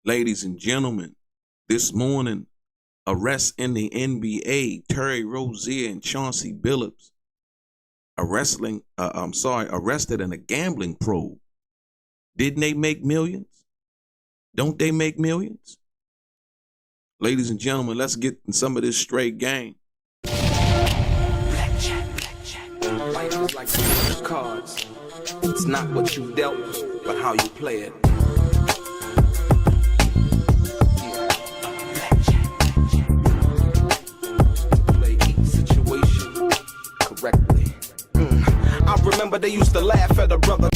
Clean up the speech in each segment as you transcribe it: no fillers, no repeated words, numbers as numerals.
Ladies and gentlemen, this morning, arrest in the NBA, Terry Rozier and Chauncey Billups arrested in a gambling probe. Didn't they make millions? Don't they make millions? Ladies and gentlemen, let's get in some of this straight game. Blackjack. Life is like the cards. It's not what you dealt, but how you play it. Play each situation correctly. I remember they used to laugh at a brother.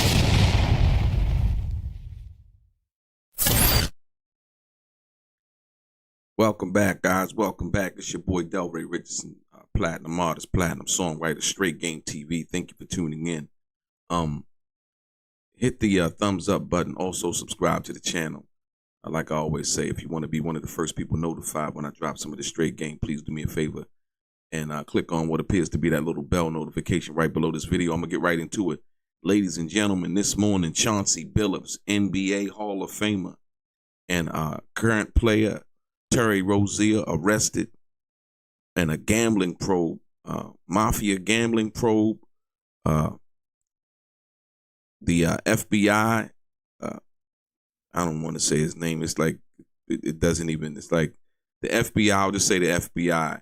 Welcome back, guys. Welcome back. It's your boy Delray Richardson, platinum artist, platinum songwriter, Straight Game TV. Thank you for tuning in. Hit the thumbs up button. Also subscribe to the channel. Like I always say, if you want to be one of the first people notified when I drop some of the straight game, please do me a favor and click on what appears to be that little bell notification right below this video. I'm gonna get right into it. Ladies and gentlemen, this morning, Chauncey Billups, NBA Hall of Famer and current player Terry Rozier arrested in a gambling probe, mafia gambling probe. The FBI, I don't want to say his name. It's like, it doesn't even, it's like the FBI, I'll just say the FBI,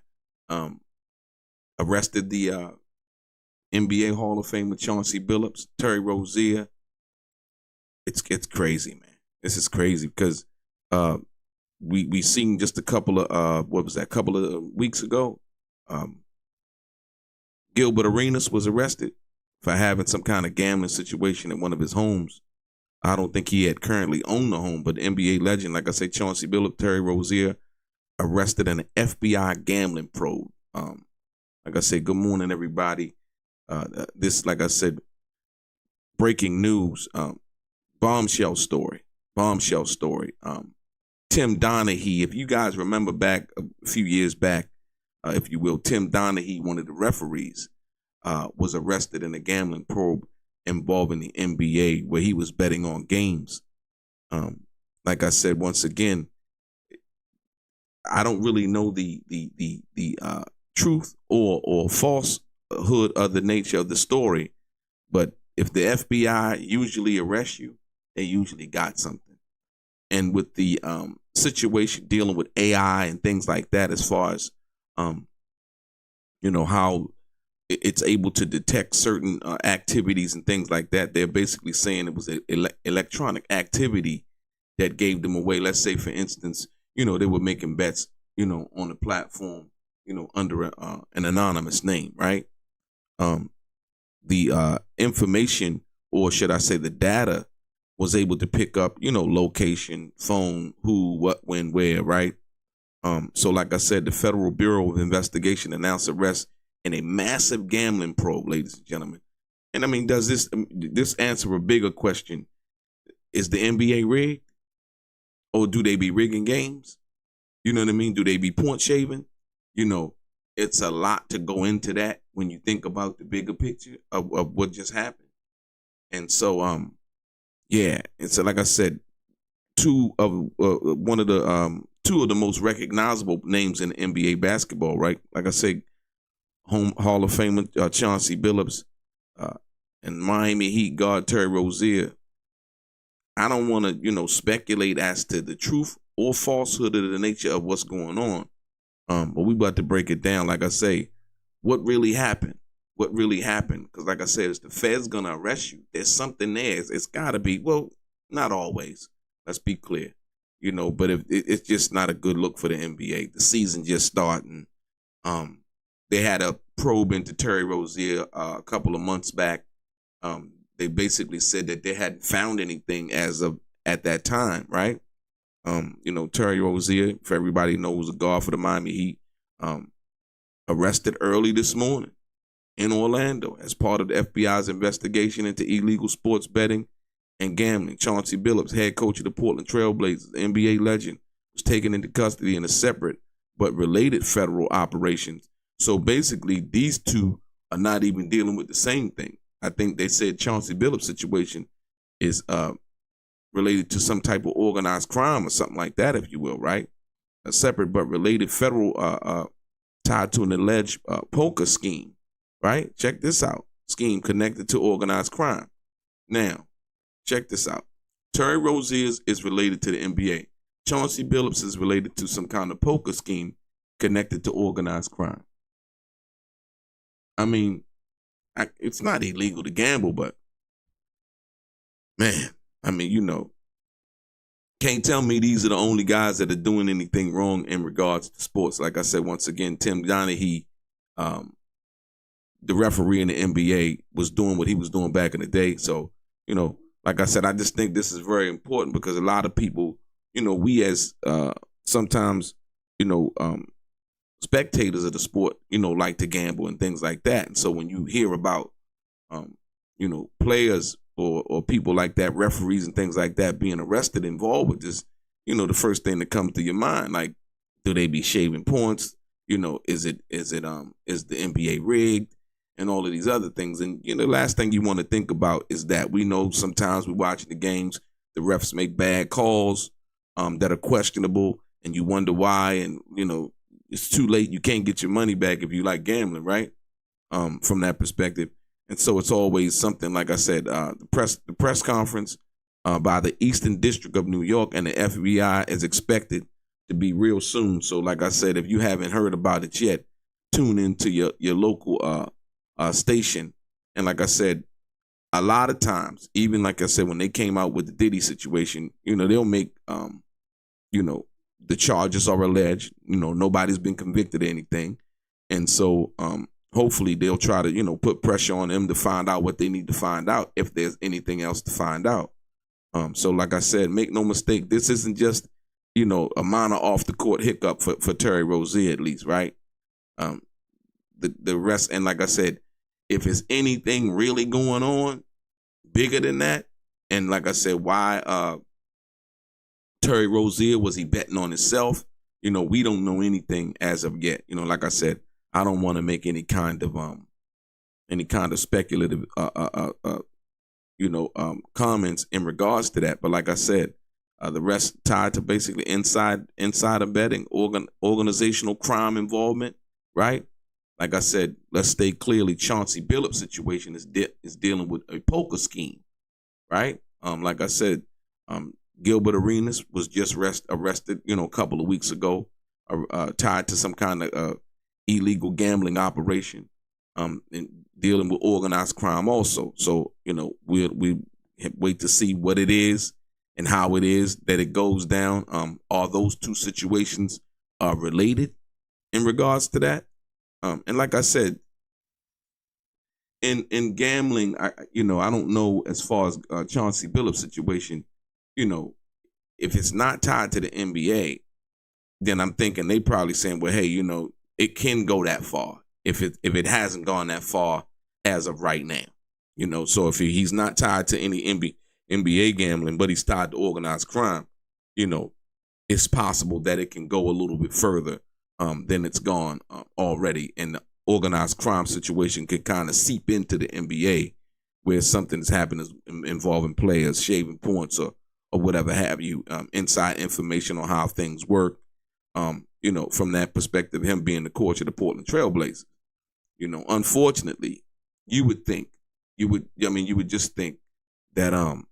arrested the NBA Hall of Famer Chauncey Billups, Terry Rozier. It's crazy, man. This is crazy because we seen just a couple of couple of weeks ago, Gilbert Arenas was arrested for having some kind of gambling situation at one of his homes. I don't think he had currently owned the home, but the NBA legend, like I say, Chauncey Billups, Terry Rozier, arrested in an FBI gambling probe. Like I say, good morning, everybody. This, like I said, breaking news, bombshell story. Tim Donaghy, if you guys remember back a few years back, if you will, Tim Donaghy, one of the referees, was arrested in a gambling probe involving the NBA where he was betting on games. Like I said, once again, I don't really know the truth or falsehood of the nature of the story, but if the FBI usually arrests you, they usually got something. And with the situation dealing with AI and things like that, as far as how it's able to detect certain activities and things like that, they're basically saying it was an electronic activity that gave them away. Let's say, for instance, they were making bets, on the platform, under an anonymous name, right? The information, or should I say the data, was able to pick up, location, phone, who, what, when, where, right? So like I said, the Federal Bureau of Investigation announced arrest in a massive gambling probe, ladies and gentlemen. And I mean, does this answer a bigger question? Is the NBA rigged? Or do they be rigging games? You know what I mean? Do they be point shaving? It's a lot to go into that when you think about the bigger picture of what just happened. And so, yeah. And so, like I said, two of the most recognizable names in NBA basketball, right? Like I say, Hall of Famer Chauncey Billups and Miami Heat guard Terry Rozier. I don't want to, speculate as to the truth or falsehood of the nature of what's going on. But we about to break it down. Like I say, what really happened? Because like I said, it's the Fed's going to arrest you. There's something there. It's got to be. Well, not always. Let's be clear. But if it's just not a good look for the NBA. The season just starting. They had a probe into Terry Rozier a couple of months back. They basically said that they hadn't found anything as of at that time, right? Terry Rozier, if everybody knows, a guard for the Miami Heat, arrested early this morning in Orlando as part of the FBI's investigation into illegal sports betting and gambling. Chauncey Billups, head coach of the Portland Trail Blazers, the NBA legend, was taken into custody in a separate but related federal operations. So basically, these two are not even dealing with the same thing. I think they said Chauncey Billups' situation is related to some type of organized crime or something like that, if you will, right? A separate but related federal tied to an alleged poker scheme, right? Check this out. Scheme connected to organized crime. Now, check this out. Terry Rozier is related to the NBA. Chauncey Billups is related to some kind of poker scheme connected to organized crime. I mean, it's not illegal to gamble, but man, I mean, you know, can't tell me these are the only guys that are doing anything wrong in regards to sports. Like I said, once again, Tim Donaghy, the referee in the NBA, was doing what he was doing back in the day. So, you know, like I said, I just think this is very important because a lot of people, you know, we as sometimes, you know, spectators of the sport, you know, like to gamble and things like that. And so when you hear about, you know, players or people like that, referees and things like that being arrested, involved with this, you know, the first thing that comes to your mind, like, do they be shaving points? You know, is the NBA rigged? And all of these other things. And, you know, the last thing you want to think about is that we know sometimes we're watching the games, the refs make bad calls that are questionable, and you wonder why. And, you know, it's too late. You can't get your money back if you like gambling, right? From that perspective. And so it's always something, like I said, the press conference by the Eastern District of New York and the FBI is expected to be real soon. So like I said, if you haven't heard about it yet, tune into your local station. And like I said, a lot of times, even like I said, when they came out with the Diddy situation, you know, they'll make, you know, the charges are alleged, you know, nobody's been convicted of anything. And so hopefully they'll try to, you know, put pressure on them to find out what they need to find out if there's anything else to find out. So like I said, make no mistake, this isn't just, you know, a minor off the court hiccup for Terry Rozier, at least, right? The rest, and like I said, if it's anything really going on bigger than that, and like I said, why Terry Rozier, was he betting on himself? You know, we don't know anything as of yet. You know, like I said, I don't want to make any kind of speculative comments in regards to that. But like I said, the rest tied to basically insider betting, organizational crime involvement, right? Like I said, let's state clearly, Chauncey Billups' situation is dealing with a poker scheme, right? Like I said, Gilbert Arenas was just arrested, you know, a couple of weeks ago, tied to some kind of illegal gambling operation, and dealing with organized crime also. So, you know, we wait to see what it is and how it is that it goes down. Are those two situations related in regards to that? And like I said, in gambling, I don't know as far as Chauncey Billups' situation, you know, if it's not tied to the NBA, then I'm thinking they probably saying, well, hey, you know, it can go that far if it hasn't gone that far as of right now, you know. So if he's not tied to any NBA gambling, but he's tied to organized crime, you know, it's possible that it can go a little bit further than it's gone already. And the organized crime situation could kind of seep into the NBA where something's happening involving players shaving points or whatever have you, inside information on how things work. You know, from that perspective, him being the coach of the Portland Trailblazers, you know, unfortunately, you would just think that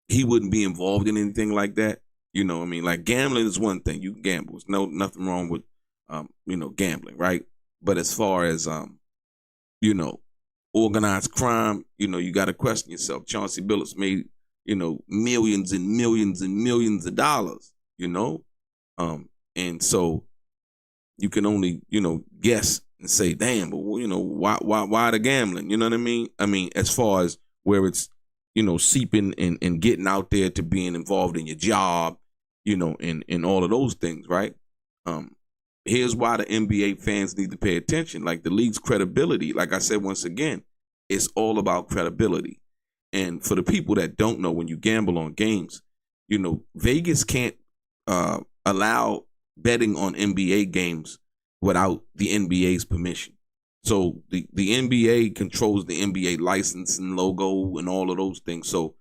he wouldn't be involved in anything like that. You know, I mean, like gambling is one thing. You can gamble. There's nothing wrong with, you know, gambling, right? But as far as, you know, organized crime, you know, you got to question yourself. Chauncey Billups made, you know, millions and millions and millions of dollars, you know? And so you can only, you know, guess and say, damn, but, you know, why the gambling? You know what I mean? I mean, as far as where it's, you know, seeping and getting out there to being involved in your job, you know, and all of those things, right? Here's why the NBA fans need to pay attention. Like the league's credibility, like I said, once again, it's all about credibility. And for the people that don't know, when you gamble on games, you know, Vegas can't allow betting on NBA games without the NBA's permission. So the NBA controls the NBA license and logo and all of those things. So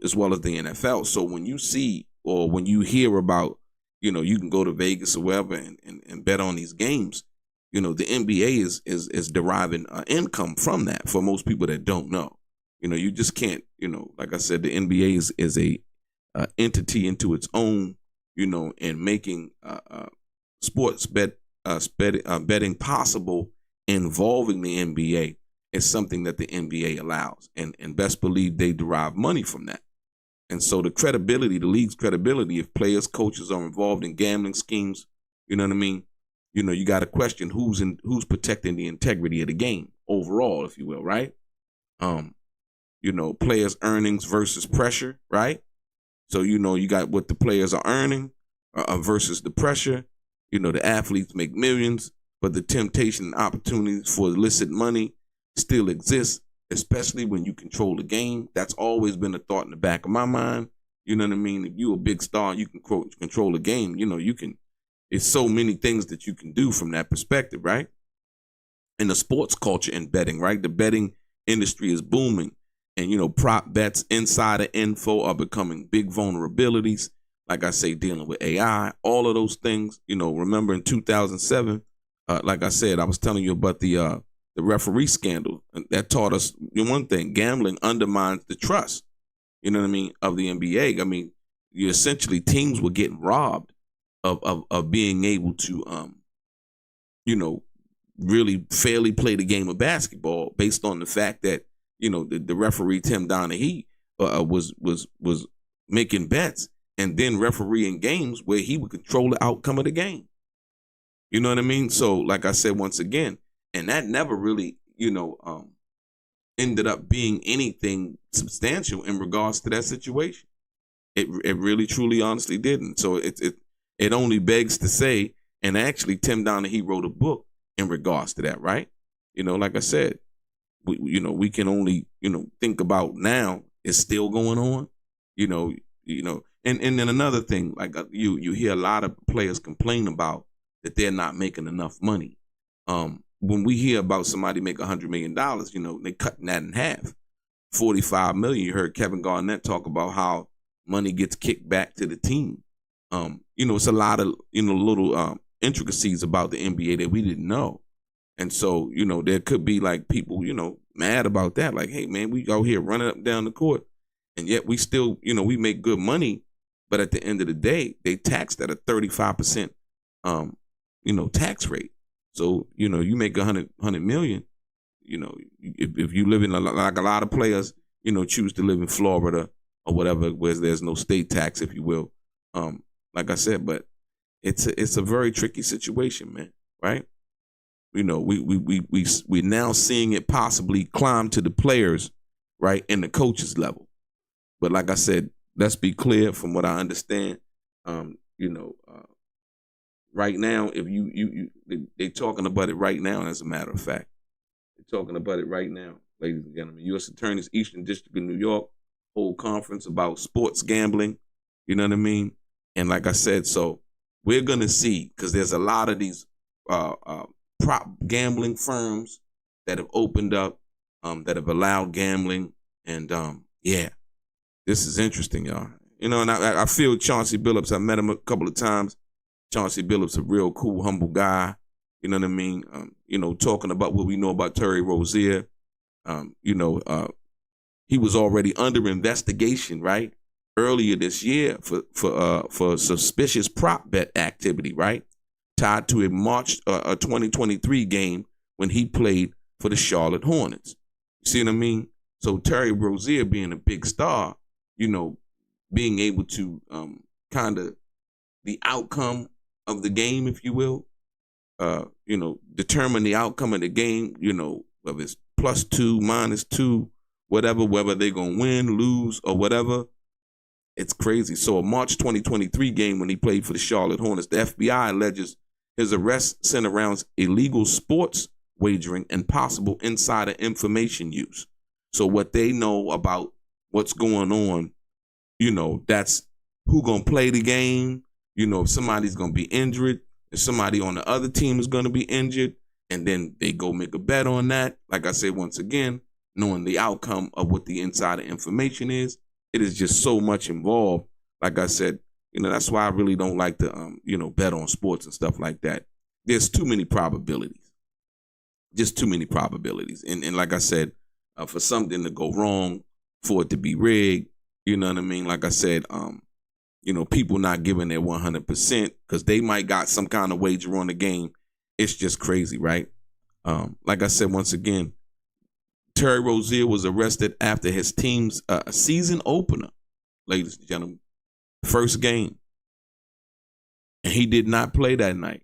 as well as the NFL. So when you see or when you hear about, you can go to Vegas or wherever and bet on these games, the NBA is deriving income from that for most people that don't know. You just can't, like I said, the NBA is a entity into its own, and making sports betting possible involving the NBA is something that the NBA allows. And best believe they derive money from that. And so the league's credibility, if players, coaches are involved in gambling schemes, you know what I mean? You got to question who's protecting the integrity of the game overall, if you will, right? Players' earnings versus pressure, right? So, you got what the players are earning versus the pressure. The athletes make millions, but the temptation and opportunities for illicit money still exists, especially when you control the game. That's always been a thought in the back of my mind. You know what I mean? If you're a big star, you can control the game. It's so many things that you can do from that perspective, right? In the sports culture and betting, right? The betting industry is booming. And, prop bets, insider info are becoming big vulnerabilities. Like I say, dealing with AI, all of those things. Remember in 2007, like I said, I was telling you about the referee scandal. That taught us one thing: gambling undermines the trust, of the NBA. I mean, teams were getting robbed of being able to, really fairly play the game of basketball based on the fact that, the referee Tim Donaghy was making bets and then refereeing games where he would control the outcome of the game. You know what I mean? So, like I said, once again, and that never really, ended up being anything substantial in regards to that situation. It really, truly, honestly didn't. So it only begs to say, and actually Tim Donaghy wrote a book in regards to that, right? Like I said, we can only, think about now it's still going on, and then another thing, like you hear a lot of players complain about that they're not making enough money. When we hear about somebody make $100 million, they cutting that in half. 45 million. You heard Kevin Garnett talk about how money gets kicked back to the team. It's a lot of, little intricacies about the NBA that we didn't know. And so, there could be like people, mad about that. Like, hey man, we out here running up and down the court and yet we still, we make good money. But at the end of the day, they taxed at a 35%, tax rate. So, you make 100 million, if you live in like a lot of players, choose to live in Florida or whatever, where there's no state tax, if you will. Like I said, but it's a very tricky situation, man. Right? We're now seeing it possibly climb to the players, right, and the coaches level. But like I said, let's be clear from what I understand. Right now, if they're talking about it right now, as a matter of fact. They're talking about it right now, ladies and gentlemen. U.S. Attorney's Eastern District of New York whole conference about sports gambling. You know what I mean? And like I said, so we're going to see, because there's a lot of these prop gambling firms that have opened up, that have allowed gambling. And this is interesting, y'all. And I feel Chauncey Billups. I met him a couple of times. Chauncey Billups, a real cool, humble guy. You know what I mean? Talking about what we know about Terry Rozier. He was already under investigation, right? Earlier this year for suspicious prop bet activity, right? Tied to a March 2023 game when he played for the Charlotte Hornets. You see what I mean? So Terry Rozier being a big star, being able to kind of the outcome of the game, if you will, determine the outcome of the game, whether it's +2, -2, whatever, whether they're going to win, lose, or whatever. It's crazy. So a March 2023 game when he played for the Charlotte Hornets, the FBI alleges his arrest centered around illegal sports wagering and possible insider information use. So what they know about what's going on, that's who going to play the game, if somebody's going to be injured, if somebody on the other team is going to be injured, and then they go make a bet on that. Like I said, once again, knowing the outcome of what the insider information is. it is just so much involved. Like I said, that's why I really don't like to, bet on sports and stuff like that. There's too many probabilities, just too many probabilities. And like I said, for something to go wrong, for it to be rigged, you know what I mean? Like I said, people not giving their 100% because they might got some kind of wager on the game. It's just crazy, right? Like I said, once again, Terry Rozier was arrested after his team's season opener, ladies and gentlemen, first game. And he did not play that night.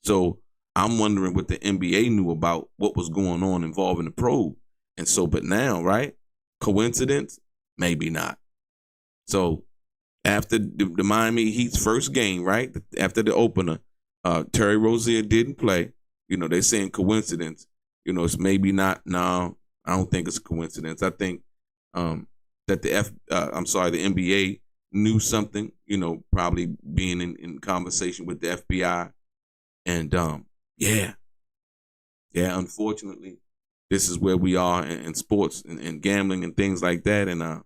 So I'm wondering what the NBA knew about what was going on involving the probe. And so, but now, right? Coincidence? Maybe not. So after the Miami Heat's first game, right? After the opener, Terry Rozier didn't play. They're saying coincidence. It's maybe not. No, I don't think it's a coincidence. I think that the NBA knew something, probably being in conversation with the FBI. And unfortunately, this is where we are in sports and gambling and things like that. And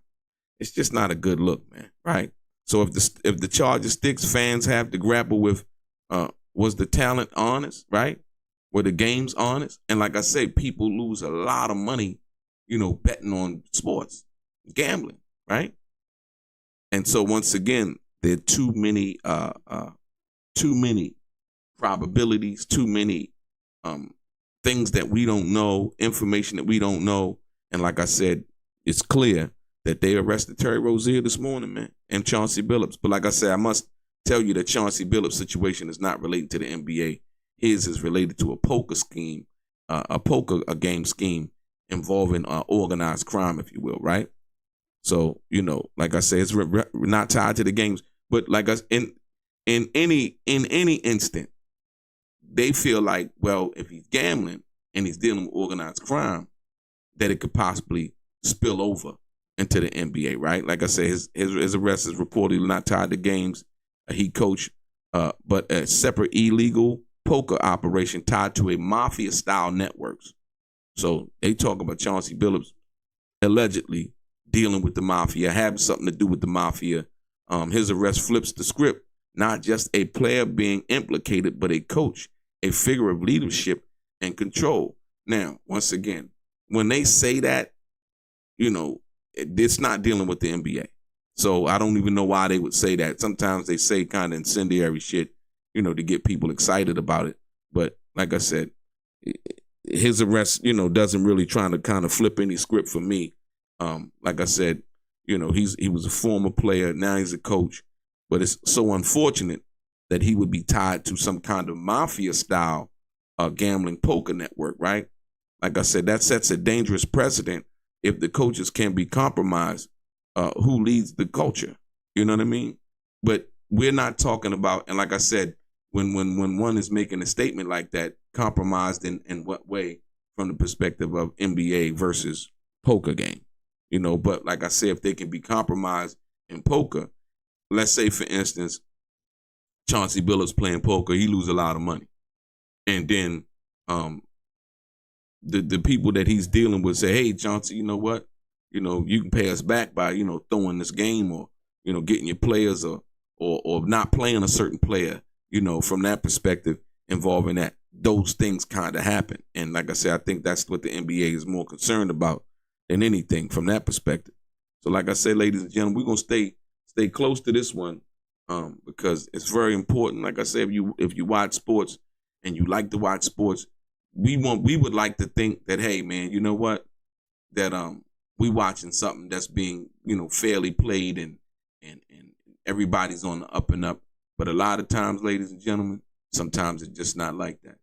it's just not a good look, man, right? So if the charge sticks, fans have to grapple with, was the talent honest, right? Were the games honest? And like I say, people lose a lot of money, betting on sports, gambling, right? And so once again, there are too many probabilities, too many things that we don't know, information that we don't know. And like I said, it's clear that they arrested Terry Rozier this morning, man, and Chauncey Billups. But like I said, I must tell you that Chauncey Billups' situation is not related to the NBA. His is related to a poker scheme, a game scheme involving organized crime, if you will, right? So, like I said, it's not tied to the games. But like in any instant, they feel like, well, if he's gambling and he's dealing with organized crime, that it could possibly spill over into the NBA, right? Like I said, his arrest is reportedly not tied to games. He coached, but a separate illegal poker operation tied to a mafia-style networks. So they talk about Chauncey Billups allegedly dealing with the mafia, having something to do with the mafia. His arrest flips the script. Not just a player being implicated, but a coach, a figure of leadership and control. Now, once again, when they say that, it's not dealing with the NBA. So I don't even know why they would say that. Sometimes they say kind of incendiary shit, to get people excited about it. But like I said, his arrest, doesn't really try to kind of flip any script for me. Like I said, he was a former player. Now he's a coach. But it's so unfortunate that he would be tied to some kind of mafia-style gambling poker network, right? Like I said, that sets a dangerous precedent if the coaches can be compromised. Who leads the culture? You know what I mean? But we're not talking about, and like I said, when one is making a statement like that, compromised in what way from the perspective of NBA versus poker game? But like I said, if they can be compromised in poker, let's say, for instance, Chauncey Billups playing poker, he lose a lot of money. And then the people that he's dealing with say, hey, Chauncey, you know what? You can pay us back by, throwing this game or, getting your players or not playing a certain player, from that perspective involving that. Those things kind of happen. And like I said, I think that's what the NBA is more concerned about than anything from that perspective. So like I said, ladies and gentlemen, we're going to stay close to this one because it's very important. Like I said, if you watch sports and you like to watch sports, we would like to think that, hey, man, you know what? That we watching something that's being, fairly played and everybody's on the up and up. But a lot of times, ladies and gentlemen, sometimes it's just not like that.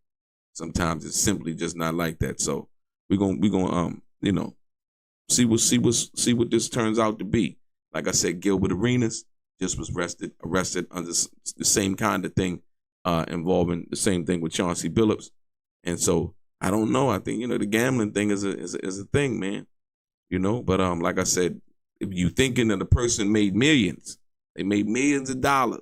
Sometimes it's simply just not like that. So we're gonna see what this turns out to be. Like I said, Gilbert Arenas just was arrested under the same kind of thing involving the same thing with Chauncey Billups. And so I don't know. I think the gambling thing is a thing, man. But like I said, if you thinking that a person made millions, they made millions of dollars,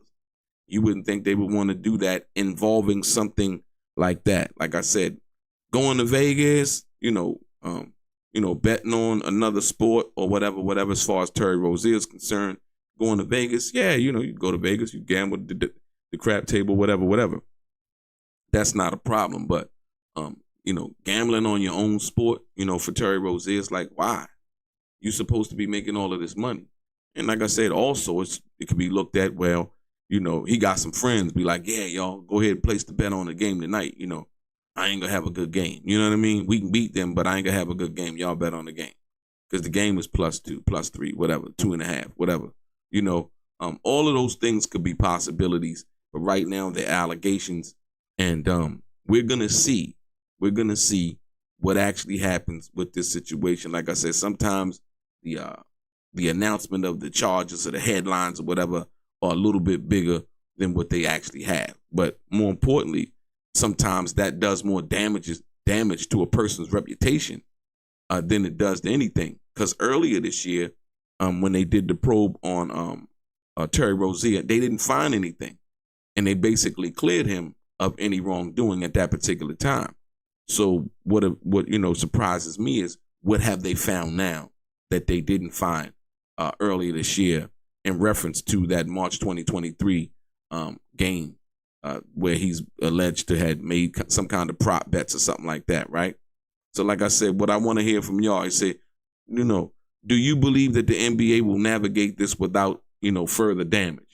you wouldn't think they would want to do that involving something like that. Like I said, going to Vegas, betting on another sport or whatever, as far as Terry Rozier is concerned, going to Vegas, yeah, you go to Vegas, you gamble the crap table, whatever. That's not a problem. But, gambling on your own sport, for Terry Rozier, it's like, why? You're supposed to be making all of this money. And like I said, also, it could be looked at, well, he got some friends, be like, yeah, y'all, go ahead and place the bet on the game tonight. I ain't going to have a good game. You know what I mean? We can beat them, but I ain't going to have a good game. Y'all bet on the game. Because the game is +2, +3, whatever, 2.5, whatever. All of those things could be possibilities. But right now, they're allegations. And we're going to see what actually happens with this situation. Like I said, sometimes the announcement of the charges or the headlines or whatever are a little bit bigger than what they actually have. But more importantly, sometimes that does more damage to a person's reputation than it does to anything. Because earlier this year, when they did the probe on Terry Rozier, they didn't find anything. And they basically cleared him of any wrongdoing at that particular time. So what surprises me is, what have they found now that they didn't find earlier this year in reference to that March 2023 game where he's alleged to have made some kind of prop bets or something like that, right? So like I said, what I want to hear from y'all is say, do you believe that the NBA will navigate this without, further damage?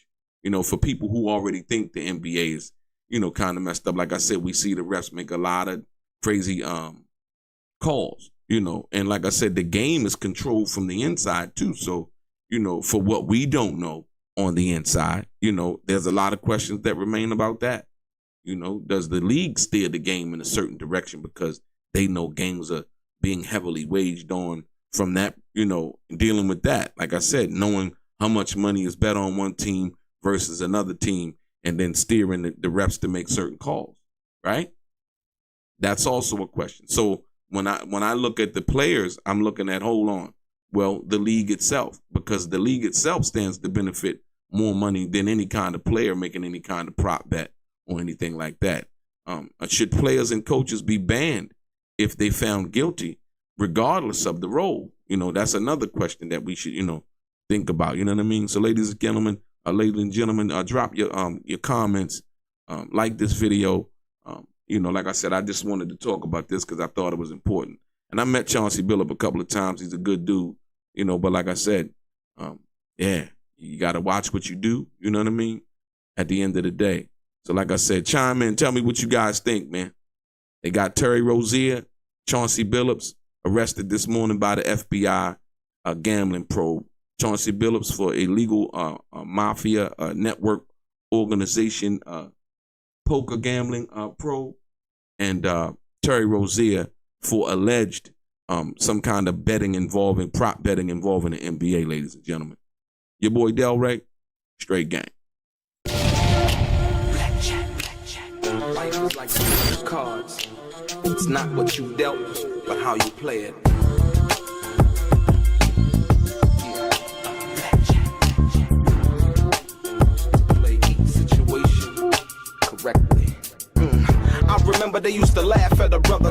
For people who already think the NBA is, kind of messed up. Like I said, we see the refs make a lot of crazy calls, and like I said, the game is controlled from the inside too. So, for what we don't know on the inside, there's a lot of questions that remain about that. Does the league steer the game in a certain direction because they know games are being heavily waged on from that, dealing with that? Like I said, knowing how much money is bet on one team versus another team, and then steering the refs to make certain calls, right? That's also a question. So when I look at the players, I'm looking at, hold on, well, the league itself, because the league itself stands to benefit more money than any kind of player making any kind of prop bet or anything like that. Should players and coaches be banned if they found guilty, regardless of the role? That's another question that we should, think about. You know what I mean? So, ladies and gentlemen, drop your comments, like this video. Like I said, I just wanted to talk about this because I thought it was important. And I met Chauncey Billups a couple of times. He's a good dude, but like I said, you got to watch what you do. You know what I mean? At the end of the day. So like I said, chime in. Tell me what you guys think, man. They got Terry Rozier, Chauncey Billups, arrested this morning by the FBI, gambling probe. Chauncey Billups for illegal mafia network organization, poker gambling probe. And Terry Rozier for alleged some kind of prop betting involving the NBA, ladies and gentlemen. Your boy Delray, straight gang. Life is like cards. It's not what you dealt, but how you play it. Play each situation correctly. I remember they used to laugh at a brother.